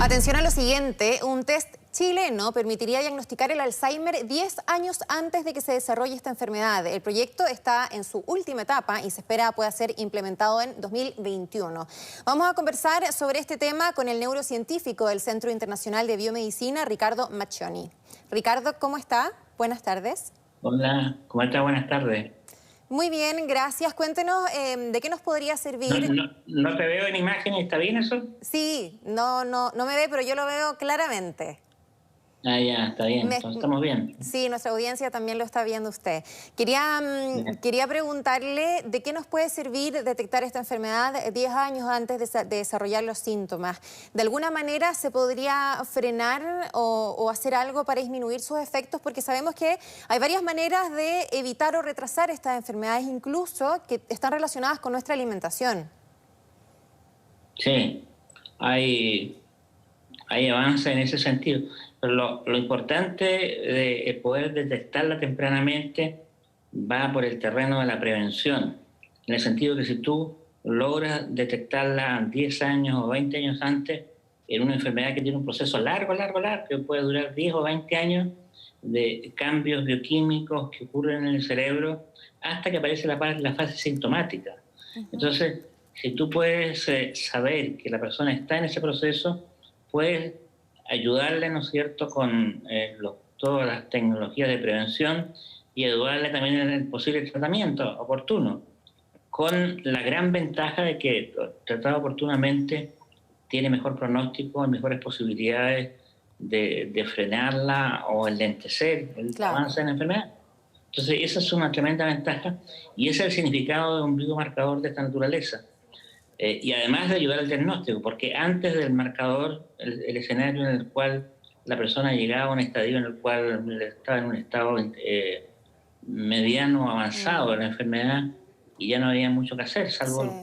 Atención a lo siguiente, un test chileno permitiría diagnosticar el Alzheimer 10 años antes de que se desarrolle esta enfermedad. El proyecto está en su última etapa y se espera pueda ser implementado en 2021. Vamos a conversar sobre este tema con el neurocientífico del Centro Internacional de Biomedicina, Ricardo Macchioni. Ricardo, ¿cómo está? Buenas tardes. Hola, ¿cómo está? Buenas tardes. Muy bien, gracias. Cuéntenos de qué nos podría servir. No te veo en imagen, ¿está bien eso? Sí, no me ve, pero yo lo veo claramente. Ah, ya, está bien, entonces estamos bien. Sí, nuestra audiencia también lo está viendo usted. Quería preguntarle de qué nos puede servir detectar esta enfermedad 10 años antes de desarrollar los síntomas. ¿De alguna manera se podría frenar o hacer algo para disminuir sus efectos? Porque sabemos que hay varias maneras de evitar o retrasar estas enfermedades, incluso que están relacionadas con nuestra alimentación. Sí, hay avances en ese sentido. Pero lo importante de poder detectarla tempranamente va por el terreno de la prevención, en el sentido que si tú logras detectarla 10 años o 20 años antes, en una enfermedad que tiene un proceso largo, que puede durar 10 o 20 años de cambios bioquímicos que ocurren en el cerebro hasta que aparece la fase sintomática. Entonces, si tú puedes saber que la persona está en ese proceso, puedes ayudarle, ¿no es cierto?, con todas las tecnologías de prevención y ayudarle también en el posible tratamiento oportuno, con la gran ventaja de que tratado oportunamente tiene mejor pronóstico y mejores posibilidades de frenarla o enlentecer el avance de la enfermedad. Entonces, esa es una tremenda ventaja y ese es el significado de un biomarcador de esta naturaleza. Y además de ayudar al diagnóstico, porque antes del marcador, el escenario en el cual la persona llegaba a un estadio en el cual estaba en un estado mediano avanzado de la enfermedad y ya no había mucho que hacer, salvo los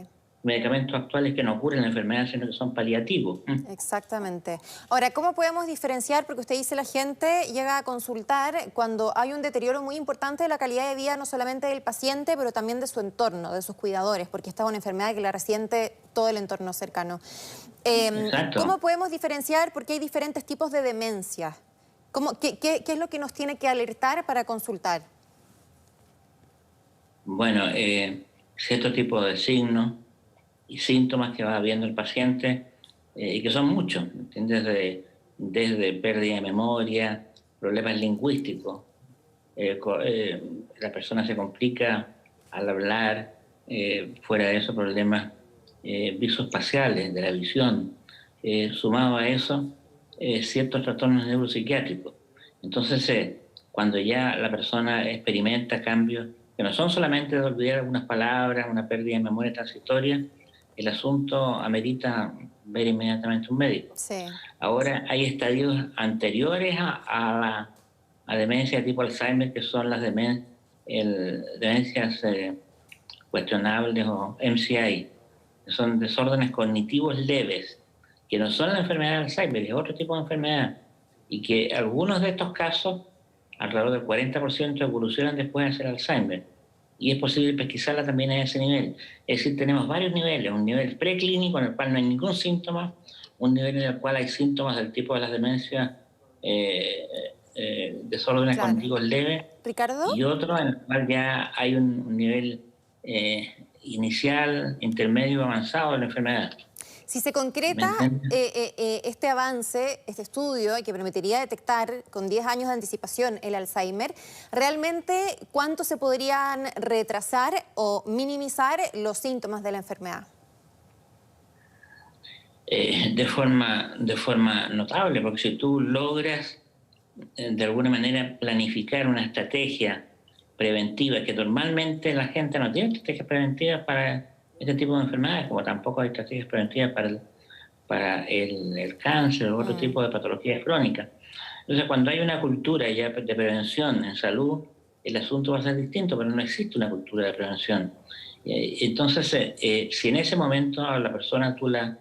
medicamentos actuales que no curan la enfermedad, sino que son paliativos. Exactamente. Ahora, ¿cómo podemos diferenciar? Porque usted dice la gente llega a consultar cuando hay un deterioro muy importante de la calidad de vida, no solamente del paciente, pero también de su entorno, de sus cuidadores, porque esta es una enfermedad que la resiente todo el entorno cercano. ¿Cómo podemos diferenciar? Porque hay diferentes tipos de demencia. ¿Qué es lo que nos tiene que alertar para consultar? Bueno, cierto tipo de signos y síntomas que va viendo el paciente y que son muchos, ¿entiendes? Desde pérdida de memoria, problemas lingüísticos, la persona se complica al hablar, fuera de eso problemas visoespaciales, de la visión, sumado a eso ciertos trastornos neuropsiquiátricos. Entonces, cuando ya la persona experimenta cambios que no son solamente de olvidar algunas palabras, una pérdida de memoria transitoria, el asunto amerita ver inmediatamente un médico. Sí. Ahora hay estadios anteriores a demencia de tipo Alzheimer, que son las demencias cuestionables o MCI, que son desórdenes cognitivos leves, que no son la enfermedad de Alzheimer, es otro tipo de enfermedad, y que algunos de estos casos, alrededor del 40%, evolucionan después de ser Alzheimer, y es posible pesquisarla también a ese nivel. Es decir, tenemos varios niveles, un nivel preclínico en el cual no hay ningún síntoma, un nivel en el cual hay síntomas del tipo de las demencias, desórdenes cognitivos leves, ¿Ricardo? y otro en el cual ya hay un nivel inicial, intermedio, avanzado de la enfermedad. Si se concreta este avance, este estudio que permitiría detectar con 10 años de anticipación el Alzheimer, ¿realmente cuánto se podrían retrasar o minimizar los síntomas de la enfermedad? De forma notable, porque si tú logras de alguna manera planificar una estrategia preventiva, que normalmente la gente no tiene estrategias preventivas para este tipo de enfermedades, como tampoco hay estrategias preventivas para el cáncer o otro tipo de patologías crónicas. Entonces, cuando hay una cultura ya de prevención en salud, el asunto va a ser distinto, pero no existe una cultura de prevención. Entonces, si en ese momento a la persona tú la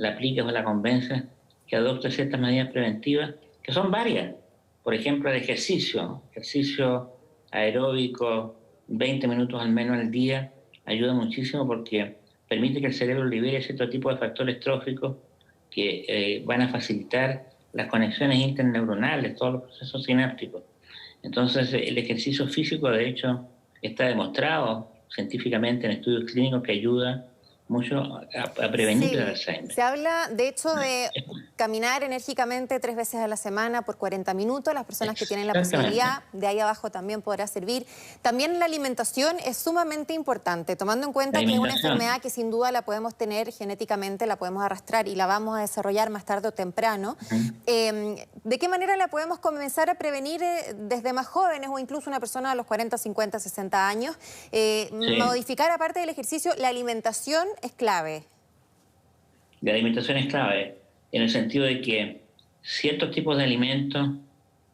aplicas o la convences que adopte ciertas medidas preventivas, que son varias, por ejemplo, el ejercicio aeróbico, 20 minutos al menos al día, ayuda muchísimo porque permite que el cerebro libere cierto tipo de factores tróficos que van a facilitar las conexiones interneuronales, todos los procesos sinápticos. Entonces, el ejercicio físico, de hecho, está demostrado científicamente en estudios clínicos que ayuda mucho a prevenir el Alzheimer. Se habla, de hecho, de caminar enérgicamente 3 veces a la semana por 40 minutos. Las personas que tienen la posibilidad, de ahí abajo también podrá servir. También la alimentación es sumamente importante, tomando en cuenta que es una enfermedad que sin duda la podemos tener genéticamente, la podemos arrastrar y la vamos a desarrollar más tarde o temprano. ¿De qué manera la podemos comenzar a prevenir desde más jóvenes o incluso una persona a los 40, 50, 60 años? Modificar, aparte del ejercicio, la alimentación es clave. La alimentación es clave, en el sentido de que ciertos tipos de alimentos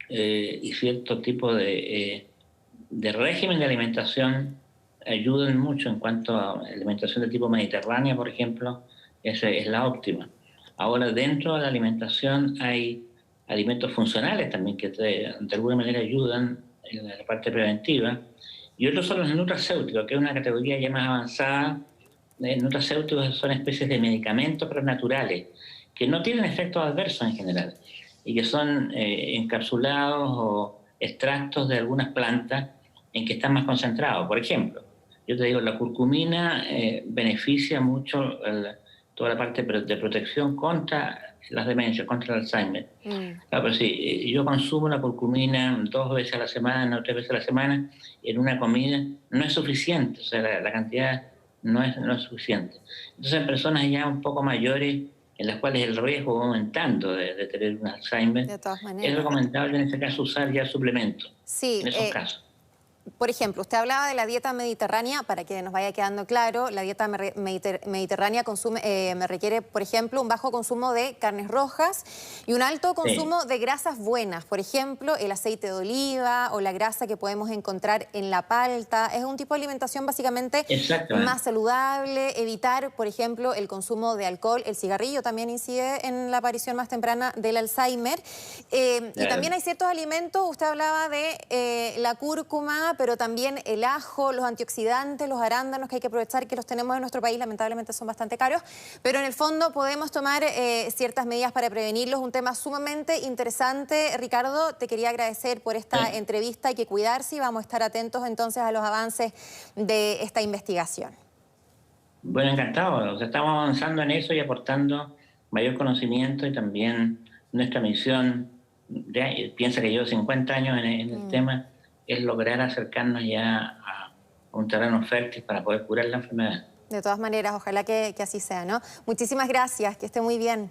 y ciertos tipos de régimen de alimentación ayudan mucho en cuanto a alimentación de tipo mediterránea, por ejemplo, es la óptima. Ahora, dentro de la alimentación hay alimentos funcionales también que de alguna manera ayudan en la parte preventiva, y otros son los nutracéuticos, que es una categoría ya más avanzada. Nutracéuticos son especies de medicamentos pero naturales, que no tienen efectos adversos en general, y que son encapsulados o extractos de algunas plantas en que están más concentrados. Por ejemplo, yo te digo, la curcumina beneficia mucho toda la parte de protección contra las demencias, contra el Alzheimer. Claro, pero si yo consumo la curcumina 2 veces a la semana o 3 veces a la semana en una comida, no es suficiente, o sea, la cantidad no es suficiente. Entonces, en personas ya un poco mayores, en las cuales el riesgo va aumentando de tener un Alzheimer, de todas maneras, es recomendable en este caso usar ya suplementos. Sí, en esos casos. Por ejemplo, usted hablaba de la dieta mediterránea, para que nos vaya quedando claro, la dieta mediterránea me requiere, por ejemplo, un bajo consumo de carnes rojas y un alto consumo de grasas buenas, por ejemplo, el aceite de oliva o la grasa que podemos encontrar en la palta. Es un tipo de alimentación básicamente más saludable, evitar, por ejemplo, el consumo de alcohol, el cigarrillo también incide en la aparición más temprana del Alzheimer. Y también hay ciertos alimentos, usted hablaba de la cúrcuma, pero también el ajo, los antioxidantes, los arándanos, que hay que aprovechar que los tenemos en nuestro país, lamentablemente son bastante caros, pero en el fondo podemos tomar ciertas medidas para prevenirlos. Un tema sumamente interesante. Ricardo, te quería agradecer por esta entrevista. Hay que cuidarse y vamos a estar atentos entonces a los avances de esta investigación. Bueno, encantado. O sea, estamos avanzando en eso y aportando mayor conocimiento, y también nuestra misión, piensa que llevo 50 años en el tema, es lograr acercarnos ya a un terreno fértil para poder curar la enfermedad. De todas maneras, ojalá que así sea, ¿no? Muchísimas gracias, que esté muy bien.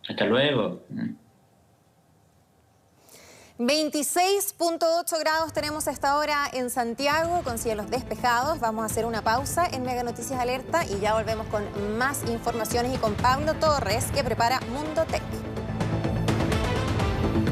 Hasta luego. 26.8 grados tenemos a esta hora en Santiago, con cielos despejados. Vamos a hacer una pausa en Mega Noticias Alerta y ya volvemos con más informaciones y con Pablo Torres, que prepara Mundo Tech.